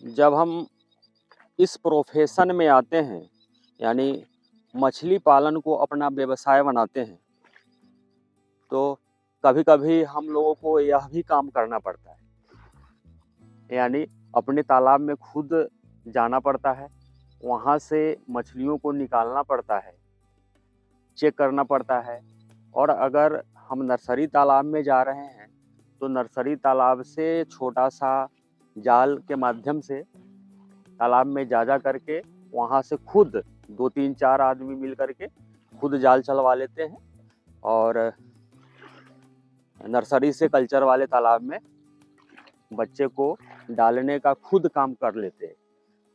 जब हम इस प्रोफेशन में आते हैं, यानी मछली पालन को अपना व्यवसाय बनाते हैं, तो कभी-कभी हम लोगों को यह भी काम करना पड़ता है, यानी अपने तालाब में खुद जाना पड़ता है, वहाँ से मछलियों को निकालना पड़ता है, चेक करना पड़ता है। और अगर हम नर्सरी तालाब में जा रहे हैं, तो नर्सरी तालाब से छोटा-सा जाल के माध्यम से तालाब में जा करके वहाँ से खुद 2-3-4 आदमी मिल करके खुद जाल चलवा लेते हैं और नर्सरी से कल्चर वाले तालाब में बच्चे को डालने का खुद काम कर लेते हैं।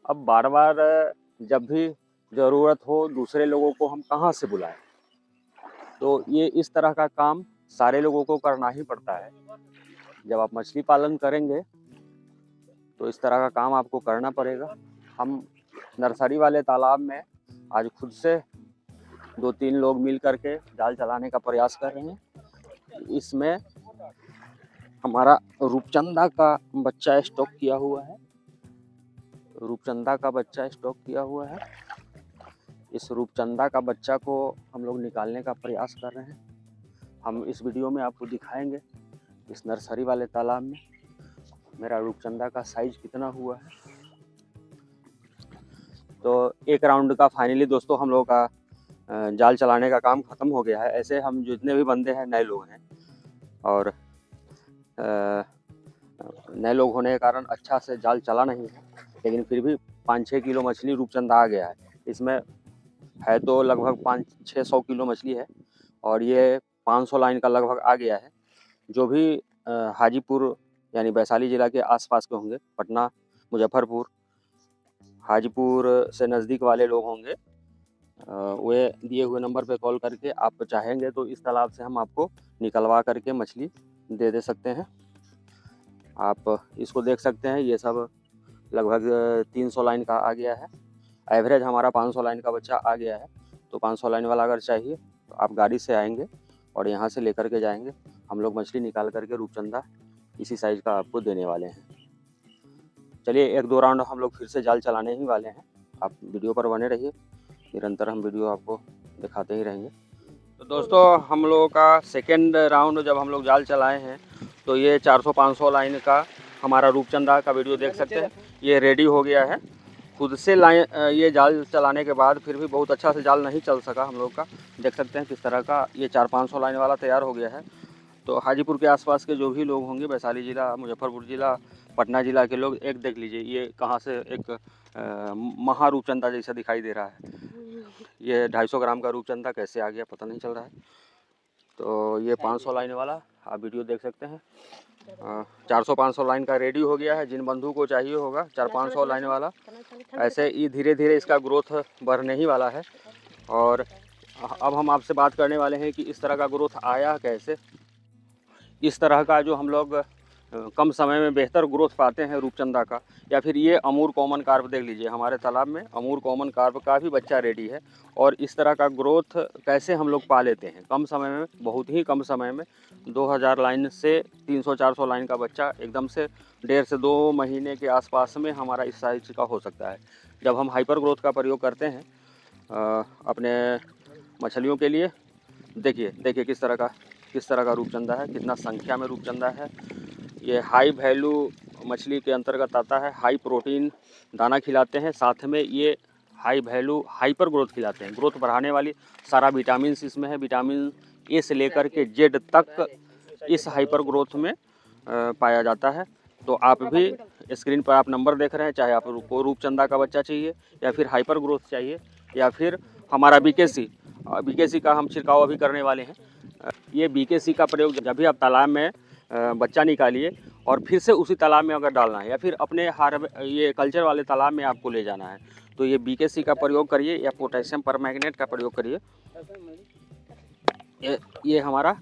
अब बार-बार जब भी ज़रूरत हो दूसरे लोगों को हम कहाँ से बुलाएं, तो ये इस तरह का काम सारे लोगों को करना ही पड़ता है। जब आप मछली पालन करेंगे तो इस तरह का काम आपको करना पड़ेगा। हम नर्सरी वाले तालाब में आज खुद से 2-3 लोग मिल करके जाल चलाने का प्रयास कर रहे हैं। इसमें हमारा रूपचंदा का बच्चा स्टॉक किया हुआ है। रूपचंदा का बच्चा स्टॉक किया हुआ है। इस रूपचंदा का बच्चा को हम लोग निकालने का प्रयास कर रहे हैं। हम इस वीडियो में आपको दिखाएंगे इस नर्सरी वाले तालाब में मेरा रूपचंदा का साइज कितना हुआ है। तो एक राउंड का फाइनली दोस्तों हम लोगों का जाल चलाने का काम ख़त्म हो गया है। ऐसे हम जितने भी बंदे हैं नए लोग हैं और नए लोग होने के कारण अच्छा से जाल चला नहीं है, लेकिन फिर भी 5-6 किलो मछली रूपचंदा आ गया है। इसमें है तो लगभग 500-600 किलो मछली है और ये 500 लाइन का लगभग आ गया है। जो भी हाजीपुर यानी वैशाली ज़िला के आसपास के होंगे, पटना, मुजफ्फरपुर, हाजीपुर से नज़दीक वाले लोग होंगे, वे दिए हुए नंबर पे कॉल करके आप चाहेंगे तो इस तालाब से हम आपको निकलवा करके मछली दे सकते हैं। आप इसको देख सकते हैं, ये सब लगभग 300 लाइन का आ गया है। एवरेज हमारा 500 लाइन का बच्चा आ गया है। तो 500 लाइन वाला अगर चाहिए तो आप गाड़ी से आएंगे और यहाँ से लेकर के जाएंगे। हम लोग मछली निकाल करके रूपचंदा इसी साइज़ का आपको देने वाले हैं। चलिए 1-2 राउंड हम लोग फिर से जाल चलाने ही वाले हैं। आप वीडियो पर बने रहिए, निरंतर हम वीडियो आपको दिखाते ही रहेंगे। तो दोस्तों हम लोगों का सेकेंड राउंड जब हम लोग जाल चलाए हैं तो ये 400-500 लाइन का हमारा रूपचंदा का वीडियो देख सकते हैं। ये रेडी हो गया है खुद से लाइन। ये जाल चलाने के बाद फिर भी बहुत अच्छा से जाल नहीं चल सका हम लोग का। देख सकते हैं किस तरह का ये 400-500 लाइन वाला तैयार हो गया है। तो हाजीपुर के आसपास के जो भी लोग होंगे, वैशाली ज़िला, मुजफ्फरपुर ज़िला, पटना ज़िला के लोग, एक देख लीजिए ये कहाँ से एक महा रूपचंदा जैसा दिखाई दे रहा है। ये 250 ग्राम का रूपचंदा कैसे आ गया पता नहीं चल रहा है। तो ये 500 लाइन वाला आप वीडियो देख सकते हैं। 400-500 लाइन का रेडी हो गया है। जिन बंधु को चाहिए होगा 400-500 लाइन वाला, ऐसे ही धीरे धीरे इसका ग्रोथ बढ़ने ही वाला है। और अब हम आपसे बात करने वाले हैं कि इस तरह का ग्रोथ आया कैसे। इस तरह का जो हम लोग कम समय में बेहतर ग्रोथ पाते हैं रूपचंदा का, या फिर ये अमूर कॉमन कार्प देख लीजिए, हमारे तालाब में अमूर कॉमन कार्प का भी बच्चा रेडी है। और इस तरह का ग्रोथ कैसे हम लोग पा लेते हैं कम समय में, बहुत ही कम समय में 2000 लाइन से 300-400 लाइन का बच्चा एकदम से 1.5 से 2 महीने के आसपास में हमारा इस साइज का हो सकता है। जब हम हाइपर ग्रोथ का प्रयोग करते हैं अपने मछलियों के लिए, देखिए किस तरह का रूपचंदा है, कितना संख्या में रूपचंदा है। ये हाई वैल्यू मछली के अंतर्गत आता है। हाई प्रोटीन दाना खिलाते हैं, साथ में ये हाई वैल्यू हाइपर ग्रोथ खिलाते हैं। ग्रोथ बढ़ाने वाली सारा विटामिन इसमें है। विटामिन ए से लेकर के जेड तक इस हाइपर ग्रोथ में पाया जाता है। तो आप भी स्क्रीन पर आप नंबर देख रहे हैं, चाहे आपको रूपचंदा का बच्चा चाहिए या फिर हाइपर ग्रोथ चाहिए या फिर हमारा बीकेसी का हम छिड़काव अभी करने वाले हैं। ये बीकेसी का प्रयोग जब भी आप तालाब में बच्चा निकालिए और फिर से उसी तालाब में अगर डालना है या फिर अपने ये कल्चर वाले तालाब में आपको ले जाना है, तो ये बीकेसी का प्रयोग करिए या पोटेशियम परमैंगनेट का प्रयोग करिए। ये हमारा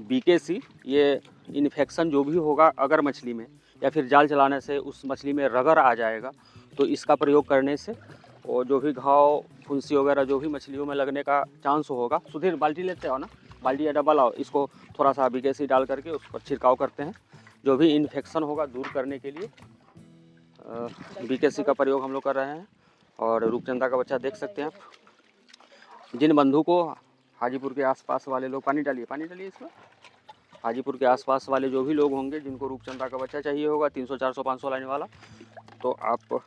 बीकेसी, ये इन्फेक्शन जो भी होगा अगर मछली में या फिर जाल चलाने से उस मछली में रगर आ जाएगा, तो इसका प्रयोग करने से और जो भी घाव, फुंसी वगैरह जो भी मछलियों में लगने का चांस होगा। सुधीर बाल्टी लेते हो ना, बाल्टी या डब्बा लाओ, इसको थोड़ा सा बीकेसी डाल करके उस पर छिड़काव करते हैं। जो भी इन्फेक्शन होगा दूर करने के लिए बीकेसी का प्रयोग हम लोग कर रहे हैं। और रूपचंदा का बच्चा देख सकते हैं आप। जिन बंधु को हाजीपुर के आसपास वाले लोग, पानी डालिए इसमें, हाजीपुर के आसपास वाले जो भी लोग होंगे जिनको रूपचंदा का बच्चा चाहिए होगा 300, 400, 500 लाइन वाला, तो आप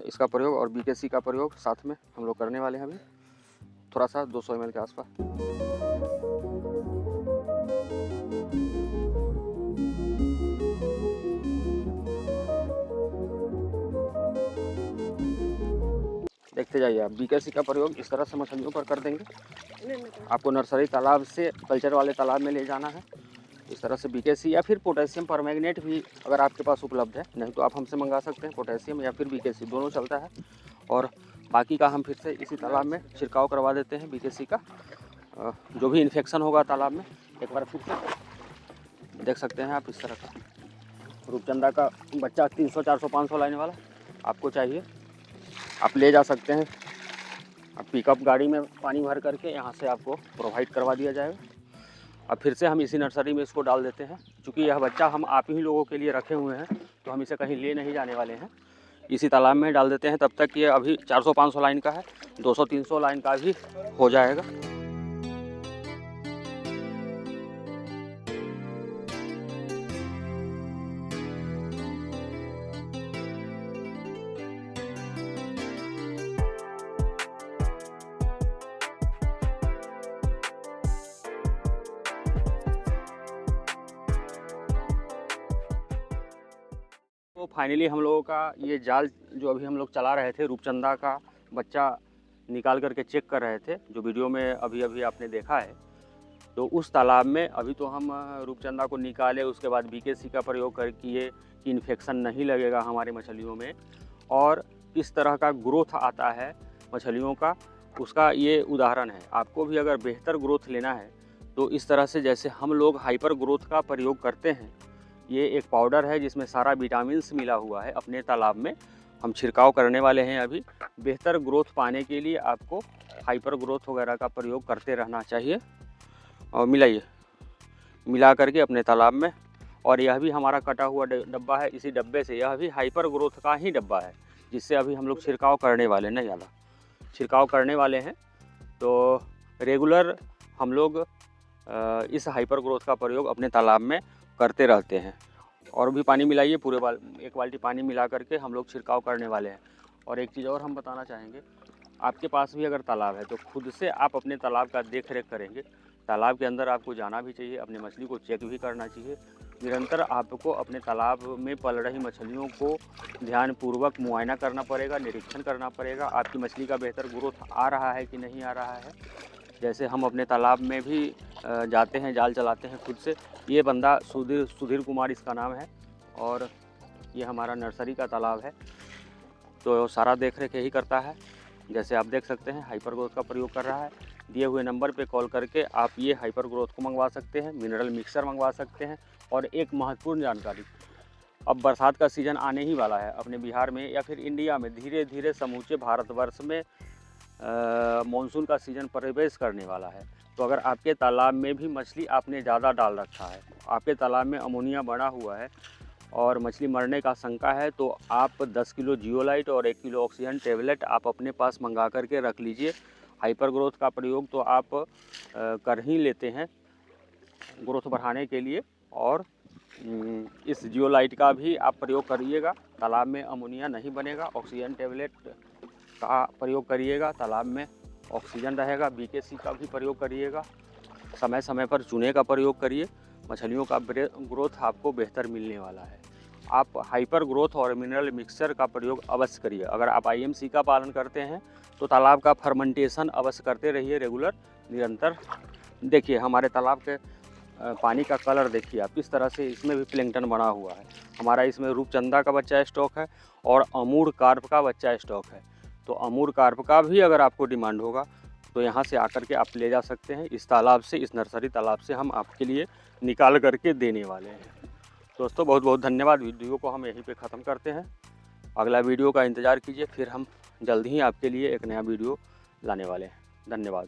इसका प्रयोग और बीकेसी का प्रयोग साथ में हम लोग करने वाले हैं। अभी थोड़ा सा 200 ml के आसपास। देखते जाइए आप, बीकेसी का प्रयोग इस तरह से मछलियों पर कर देंगे। आपको नर्सरी तालाब से कल्चर वाले तालाब में ले जाना है। इस तरह से बीकेसी या फिर पोटेशियम परमैंगनेट भी अगर आपके पास उपलब्ध है, नहीं तो आप हमसे मंगा सकते हैं। पोटेशियम या फिर बीकेसी दोनों चलता है। और बाकी का हम फिर से इसी तालाब में छिड़काव करवा देते हैं बीकेसी का। जो भी इन्फेक्शन होगा तालाब में, एक बार फिर से देख सकते हैं आप। इस तरह का रूपचंदा का बच्चा 300, 400, 500 लाइन वाला आपको चाहिए, आप ले जा सकते हैं। अब पिकअप गाड़ी में पानी भर करके यहाँ से आपको प्रोवाइड करवा दिया जाएगा। अब फिर से हम इसी नर्सरी में इसको डाल देते हैं। क्योंकि यह बच्चा हम आप ही लोगों के लिए रखे हुए हैं, तो हम इसे कहीं ले नहीं जाने वाले हैं। इसी तालाब में डाल देते हैं। तब तक ये अभी 400-500 लाइन का है, 200-300 लाइन का भी हो जाएगा। तो फाइनली हम लोगों का ये जाल जो अभी हम लोग चला रहे थे, रूपचंदा का बच्चा निकाल करके चेक कर रहे थे, जो वीडियो में अभी आपने देखा है। तो उस तालाब में अभी तो हम रूपचंदा को निकाले, उसके बाद बीकेसी का प्रयोग कर किए कि इन्फेक्शन नहीं लगेगा हमारे मछलियों में, और किस तरह का ग्रोथ आता है मछलियों का, उसका ये उदाहरण है। आपको भी अगर बेहतर ग्रोथ लेना है तो इस तरह से, जैसे हम लोग हाइपर ग्रोथ का प्रयोग करते हैं, ये एक पाउडर है जिसमें सारा विटामिन्स मिला हुआ है, अपने तालाब में हम छिड़काव करने वाले हैं। अभी बेहतर ग्रोथ पाने के लिए आपको हाइपर ग्रोथ वगैरह का प्रयोग करते रहना चाहिए। और मिला करके अपने तालाब में। और यह भी हमारा कटा हुआ डब्बा है, इसी डब्बे से, यह भी हाइपर ग्रोथ का ही डब्बा है, जिससे अभी हम लोग छिड़काव करने वाले, नहीं ज़्यादा छिड़काव करने वाले हैं। तो रेगुलर हम लोग इस हाइपर ग्रोथ का प्रयोग अपने तालाब में करते रहते हैं। और भी पानी मिलाइए, पूरे एक बाल्टी पानी मिला करके हम लोग छिड़काव करने वाले हैं। और एक चीज़ और हम बताना चाहेंगे, आपके पास भी अगर तालाब है तो खुद से आप अपने तालाब का देख रेख करेंगे। तालाब के अंदर आपको जाना भी चाहिए, अपनी मछली को चेक भी करना चाहिए। निरंतर आपको अपने तालाब में पल रही मछलियों को ध्यानपूर्वक मुआयना करना पड़ेगा, निरीक्षण करना पड़ेगा। आपकी मछली का बेहतर ग्रोथ आ रहा है कि नहीं आ रहा है। जैसे हम अपने तालाब में भी जाते हैं, जाल चलाते हैं खुद से। ये बंदा सुधीर कुमार इसका नाम है, और ये हमारा नर्सरी का तालाब है। तो सारा देख रेख यही करता है। जैसे आप देख सकते हैं, हाइपर ग्रोथ का प्रयोग कर रहा है। दिए हुए नंबर पे कॉल करके आप ये हाइपर ग्रोथ को मंगवा सकते हैं, मिनरल मिक्सर मंगवा सकते हैं। और एक महत्वपूर्ण जानकारी, अब बरसात का सीज़न आने ही वाला है अपने बिहार में या फिर इंडिया में। धीरे धीरे समूचे भारतवर्ष में मानसून का सीज़न प्रवेश करने वाला है। तो अगर आपके तालाब में भी मछली आपने ज़्यादा डाल रखा है, आपके तालाब में अमोनिया बढ़ा हुआ है और मछली मरने का शंका है, तो आप 10 किलो जियोलाइट और 1 किलो ऑक्सीजन टेबलेट आप अपने पास मंगा करके रख लीजिए। हाइपर ग्रोथ का प्रयोग तो आप कर ही लेते हैं ग्रोथ बढ़ाने के लिए, और इस जियोलाइट का भी आप प्रयोग करिएगा। तालाब में अमोनिया नहीं बनेगा। ऑक्सीजन टेबलेट का प्रयोग करिएगा, तालाब में ऑक्सीजन रहेगा। बीकेसी का भी प्रयोग करिएगा। समय समय पर चूने का प्रयोग करिए। मछलियों का ग्रोथ आपको बेहतर मिलने वाला है। आप हाइपर ग्रोथ और मिनरल मिक्सचर का प्रयोग अवश्य करिए। अगर आप IMC का पालन करते हैं तो तालाब का फर्मेंटेशन अवश्य करते रहिए रेगुलर, निरंतर। देखिए हमारे तालाब के पानी का कलर देखिए आप, किस तरह से इसमें भी प्लैंकटन बना हुआ है। हमारा इसमें रूपचंदा का बच्चा स्टॉक है और अमूर कार्प का बच्चा स्टॉक है। तो अमूर कार्प का भी अगर आपको डिमांड होगा तो यहाँ से आकर के आप ले जा सकते हैं। इस तालाब से, इस नर्सरी तालाब से हम आपके लिए निकाल करके देने वाले हैं। दोस्तों बहुत बहुत धन्यवाद। वीडियो को हम यहीं पे ख़त्म करते हैं। अगला वीडियो का इंतज़ार कीजिए, फिर हम जल्द ही आपके लिए एक नया वीडियो लाने वाले हैं। धन्यवाद।